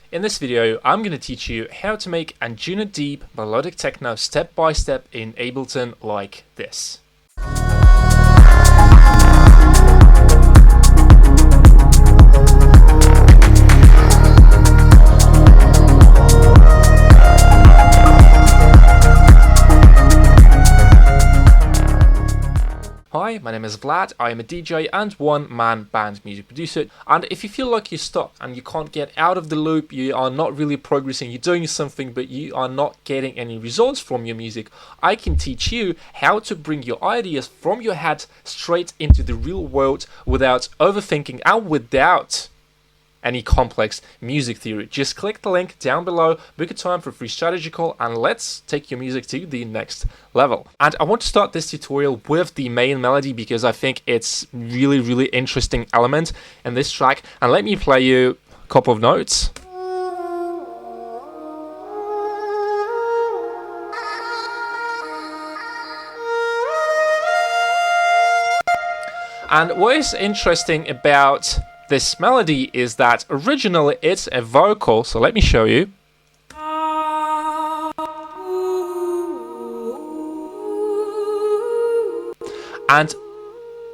In this video, I'm going to teach you how to make Anjunadeep Melodic Techno step by step in Ableton like this. Hi, my name is Vlad, I am a DJ and one-man band music producer, and if you feel like you're stuck and you can't get out of the loop, you are not really progressing, you're doing something but you are not getting any results from your music, I can teach you how to bring your ideas from your head straight into the real world without overthinking and without any complex music theory. Just click the link down below, book a time for a free strategy call, and let's take your music to the next level. And I want to start this tutorial with the main melody because I think it's really interesting element in this track. And let me play you a couple of notes. And what is interesting about this melody is that originally it's a vocal, so let me show you. And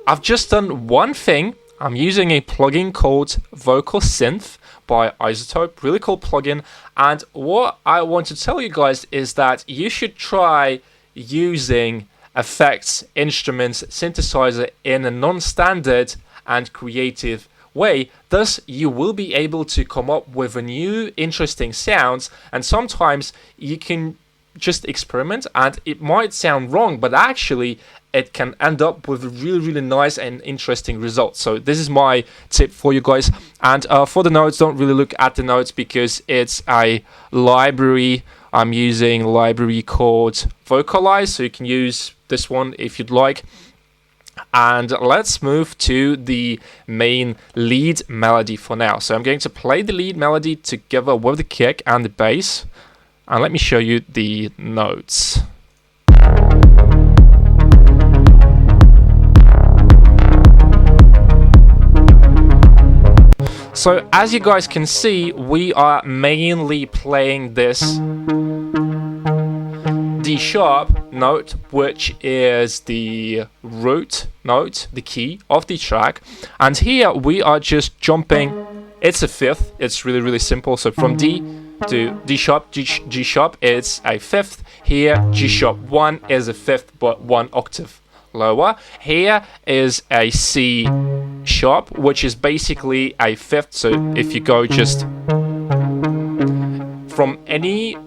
I've just done one thing. I'm using a plugin called Vocal Synth by iZotope, really cool plugin. And what I want to tell you guys is that you should try using effects, instruments, synthesizer in a non-standard and creative way. Thus you will be able to come up with a new interesting sounds, and sometimes you can just experiment and it might sound wrong, but actually it can end up with a really nice and interesting result. So this is my tip for you guys. And for the notes, don't really look at the notes because it's a library. I'm using a library called Vocalize, so you can use this one if you'd like. And let's move to the main lead melody for now. So I'm going to play the lead melody together with the kick and the bass. And let me show you the notes. So as you guys can see, we are mainly playing this D sharp note, which is the root note, the key of the track, and here we are just jumping. It's a fifth. It's really simple. So from D to D sharp, G sharp, it's a fifth. Here G sharp 1 is a fifth but 1 octave lower. Here is a C sharp, which is basically a fifth. So if you go just from any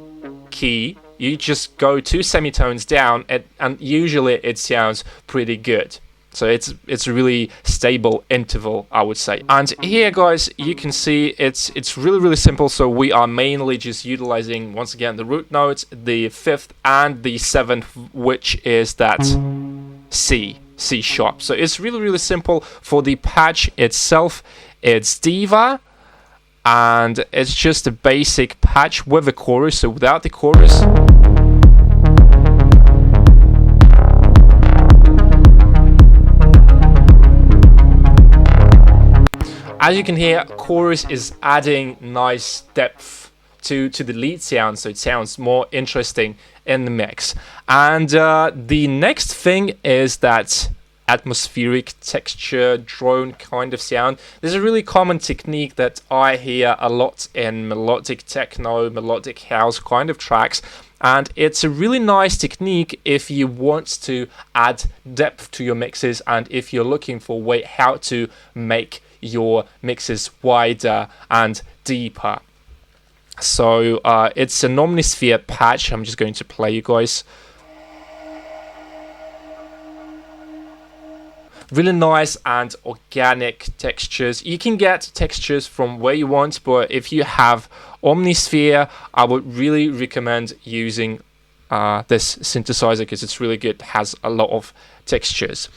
key, you just go 2 semitones down, and usually it sounds pretty good. So it's a really stable interval, I would say. And here, guys, you can see it's really simple. So we are mainly just utilizing, once again, the root notes, the fifth and the seventh, which is that C sharp. So it's really simple. For the patch itself, it's Diva, and it's just a basic patch with a chorus, so without the chorus. As you can hear, chorus is adding nice depth to the lead sound, so it sounds more interesting in the mix. And the next thing is that atmospheric texture drone kind of sound. There's a really common technique that I hear a lot in melodic techno, melodic house kind of tracks, and it's a really nice technique if you want to add depth to your mixes and if you're looking for a way how to make your mixes wider and deeper. So it's an omnisphere patch. I'm just going to play you guys. Really nice and organic textures. You can get textures from where you want, but if you have Omnisphere, I would really recommend using this synthesizer because it's really good, has a lot of textures.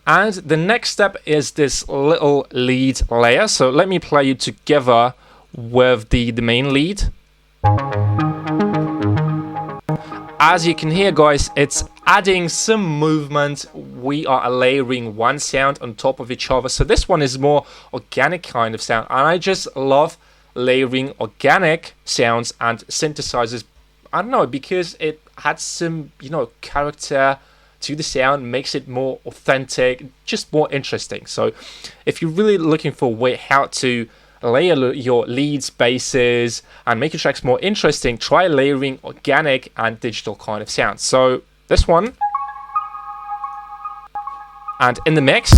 And the next step is this little lead layer. So let me play you together with the main lead. As you can hear, guys, it's adding some movement. We are layering one sound on top of each other. So this one is more organic kind of sound. And I just love layering organic sounds and synthesizers. I don't know, because it had some, character to the sound, makes it more authentic, just more interesting. So if you're really looking for a way how to layer your leads, basses, and make your tracks more interesting, try layering organic and digital kind of sounds. So this one, and in the mix.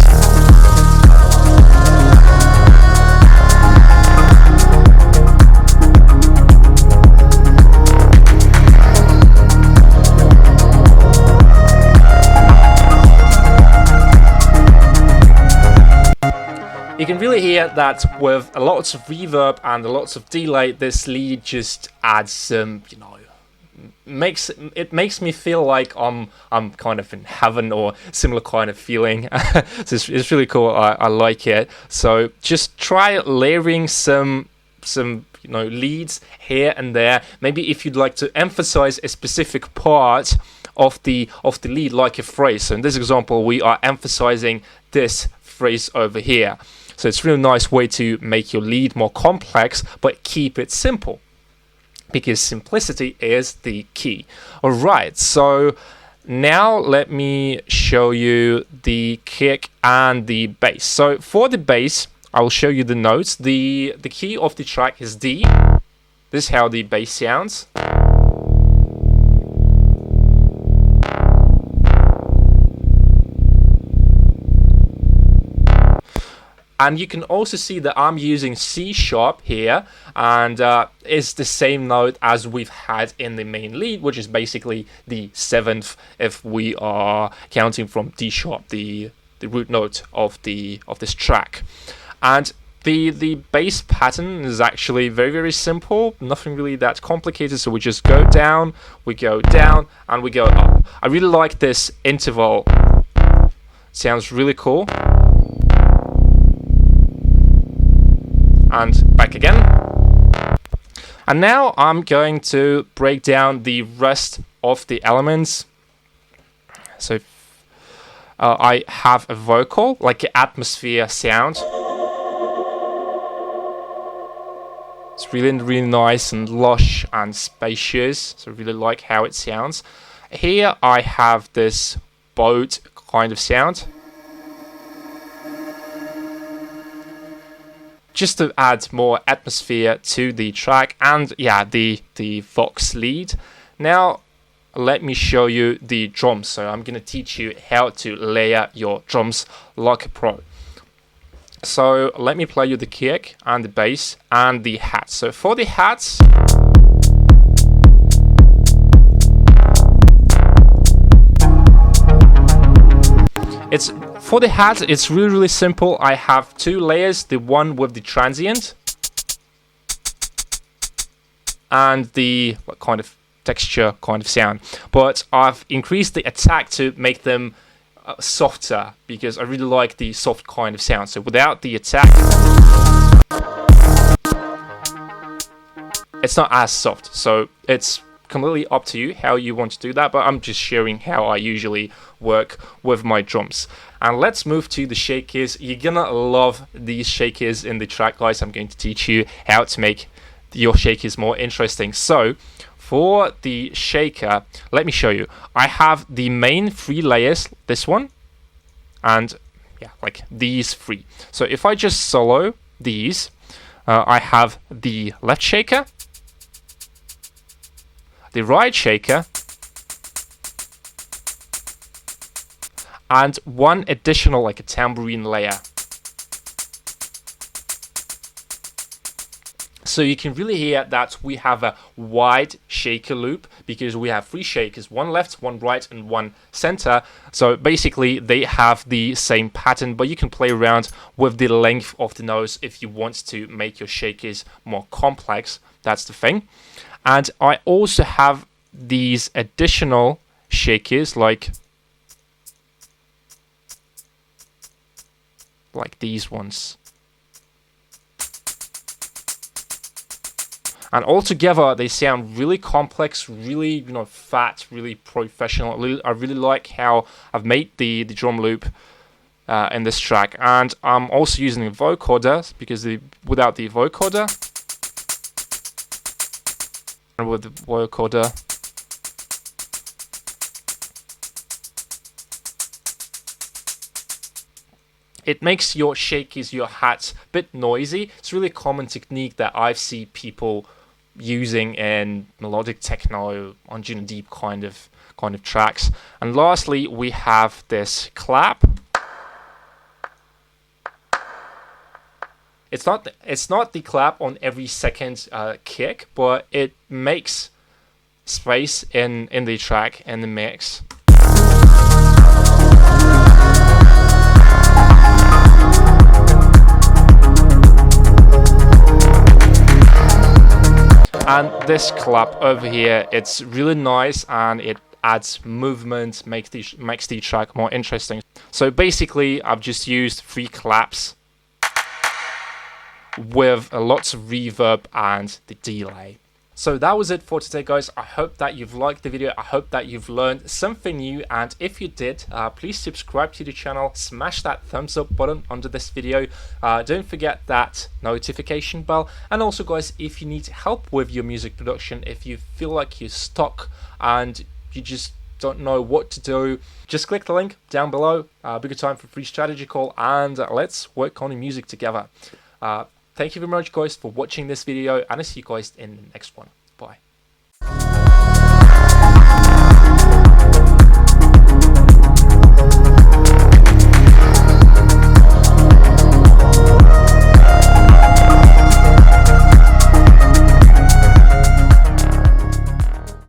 You can really hear that with a lots of reverb and a lots of delay, this lead just adds some, makes me feel like I'm kind of in heaven or similar kind of feeling. So it's really cool. I like it. So just try layering some leads here and there. Maybe if you'd like to emphasize a specific part of the lead, like a phrase. So in this example, we are emphasizing this phrase over here. So it's a really nice way to make your lead more complex, but keep it simple, because simplicity is the key. All right, so now let me show you the kick and the bass. So for the bass, I will show you the notes. The key of the track is D. This is how the bass sounds. And you can also see that I'm using C sharp here, and it's the same note as we've had in the main lead, which is basically the 7th if we are counting from D sharp, the root note of this track. And the bass pattern is actually very, very simple, nothing really that complicated. So we just go down, and we go up. I really like this interval. Sounds really cool. And back again. And now I'm going to break down the rest of the elements. So I have a vocal, like an atmosphere sound. It's really, really nice and lush and spacious. So I really like how it sounds. Here I have this boat kind of sound. Just to add more atmosphere to the track, and yeah, the Vox lead. Now let me show you the drums. So I'm going to teach you how to layer your drums like a pro. So let me play you the kick and the bass and the hats. So for the hats, it's really, really simple. I have two layers, the one with the transient and the kind of texture kind of sound. But I've increased the attack to make them softer, because I really like the soft kind of sound. So without the attack, it's not as soft. So it's completely up to you how you want to do that, but I'm just sharing how I usually work with my drums. And let's move to the shakers. You're gonna love these shakers in the track, guys. I'm going to teach you how to make your shakers more interesting. So for the shaker, let me show you. I have the main 3 layers, this one, and yeah, like these 3. So if I just solo these, I have the left shaker, the right shaker, and one additional, like a tambourine layer. So you can really hear that we have a wide shaker loop, because we have 3 shakers, one left, one right, and one center. So basically they have the same pattern, but you can play around with the length of the notes if you want to make your shakers more complex. That's the thing. And I also have these additional shakers, like these ones. And altogether, they sound really complex, really, fat, really professional. I really like how I've made the drum loop in this track. And I'm also using a vocoder, because without the vocoder, with the vocoder. It makes your shakies, your hats, a bit noisy. It's really a common technique that I've seen people using in melodic techno, Anjunadeep kind of tracks. And lastly, we have this clap. It's not the clap on every second kick, but it makes space in the track and the mix. And this clap over here, it's really nice and it adds movement, makes the track more interesting. So basically, I've just used 3 claps with lots of reverb and the delay. So that was it for today, guys. I hope that you've liked the video. I hope that you've learned something new, and if you did, please subscribe to the channel, smash that thumbs up button under this video. Don't forget that notification bell, and also, guys, if you need help with your music production, if you feel like you're stuck and you just don't know what to do, just click the link down below, book a time for a free strategy call, and let's work on the music together. Thank you very much, guys, for watching this video, and I'll see you guys in the next one. Bye.